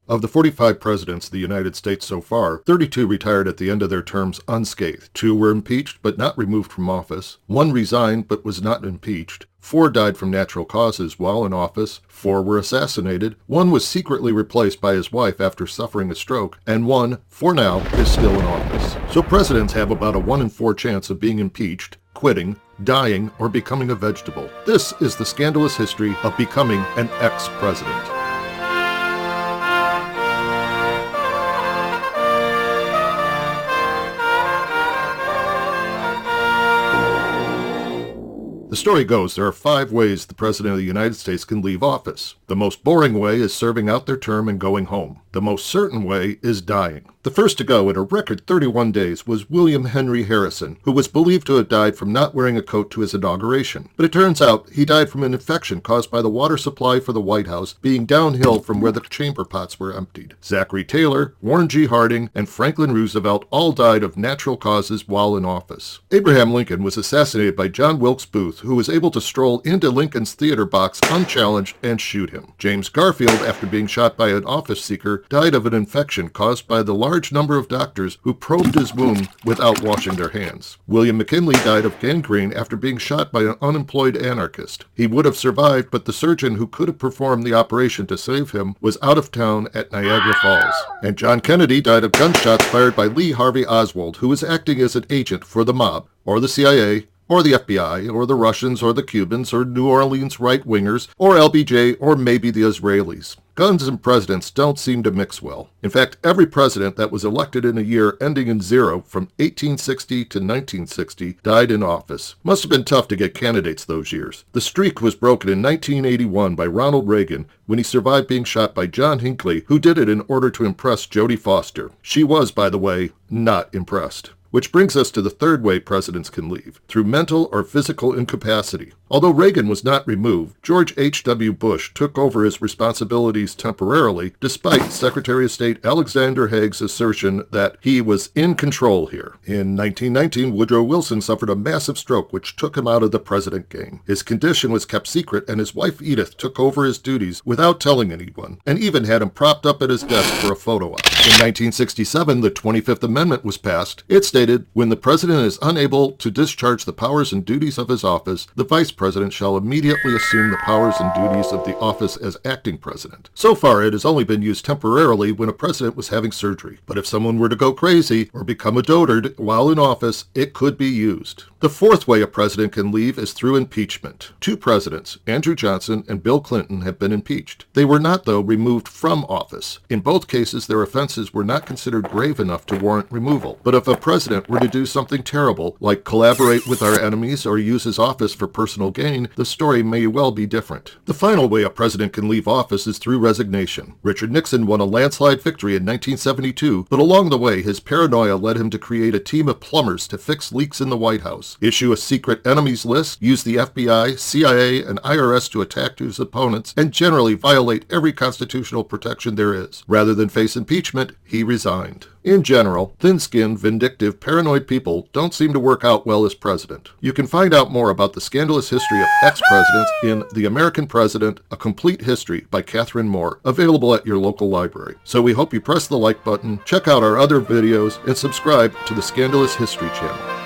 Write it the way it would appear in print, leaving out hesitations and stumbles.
Of the 45 presidents of the United States so far, 32 retired at the end of their terms unscathed. 2 were impeached but not removed from office. 1 resigned but was not impeached. 4 died from natural causes while in office. 4 were assassinated. 1 was secretly replaced by his wife after suffering a stroke. And 1, for now, is still in office. So presidents have about a 1 in 4 chance of being impeached, quitting, dying, or becoming a vegetable. This is the scandalous history of becoming an ex-president. The story goes there are 5 ways the President of the United States can leave office. The most boring way is serving out their term and going home. The most certain way is dying. The first to go in a record 31 days was William Henry Harrison, who was believed to have died from not wearing a coat to his inauguration. But it turns out he died from an infection caused by the water supply for the White House being downhill from where the chamber pots were emptied. Zachary Taylor, Warren G. Harding, and Franklin Roosevelt all died of natural causes while in office. Abraham Lincoln was assassinated by John Wilkes Booth, who was able to stroll into Lincoln's theater box unchallenged and shoot him. James Garfield, after being shot by an office seeker, died of an infection caused by the large number of doctors who probed his wound without washing their hands. William McKinley died of gangrene after being shot by an unemployed anarchist. He would have survived, but the surgeon who could have performed the operation to save him was out of town at Niagara Falls. And John Kennedy died of gunshots fired by Lee Harvey Oswald, who was acting as an agent for the mob, or the CIA, or the FBI, or the Russians, or the Cubans, or New Orleans right-wingers, or LBJ, or maybe the Israelis. Guns and presidents don't seem to mix well. In fact, every president that was elected in a year ending in 0 from 1860 to 1960 died in office. Must have been tough to get candidates those years. The streak was broken in 1981 by Ronald Reagan when he survived being shot by John Hinckley, who did it in order to impress Jodie Foster. She was, by the way, not impressed. Which brings us to the third way presidents can leave, through mental or physical incapacity. Although Reagan was not removed, George H.W. Bush took over his responsibilities temporarily, despite Secretary of State Alexander Haig's assertion that he was in control here. In 1919, Woodrow Wilson suffered a massive stroke which took him out of the president game. His condition was kept secret, and his wife Edith took over his duties without telling anyone, and even had him propped up at his desk for a photo op. In 1967, the 25th Amendment was passed. It stated, when the president is unable to discharge the powers and duties of his office, the vice president shall immediately assume the powers and duties of the office as acting president. So far, it has only been used temporarily when a president was having surgery. But if someone were to go crazy or become a dotard while in office, it could be used. The fourth way a president can leave is through impeachment. 2 presidents, Andrew Johnson and Bill Clinton, have been impeached. They were not, though, removed from office. In both cases, their offenses were not considered grave enough to warrant removal. But if a president were to do something terrible, like collaborate with our enemies or use his office for personal gain, the story may well be different. The final way a president can leave office is through resignation. Richard Nixon won a landslide victory in 1972, but along the way, his paranoia led him to create a team of plumbers to fix leaks in the White House, issue a secret enemies list, use the FBI, CIA, and IRS to attack his opponents, and generally violate every constitutional protection there is. Rather than face impeachment, he resigned. In general, thin-skinned, vindictive, paranoid people don't seem to work out well as president. You can find out more about the scandalous history of ex-presidents in The American President, A Complete History by Catherine Moore, available at your local library. So we hope you press the like button, check out our other videos, and subscribe to the Scandalous History channel.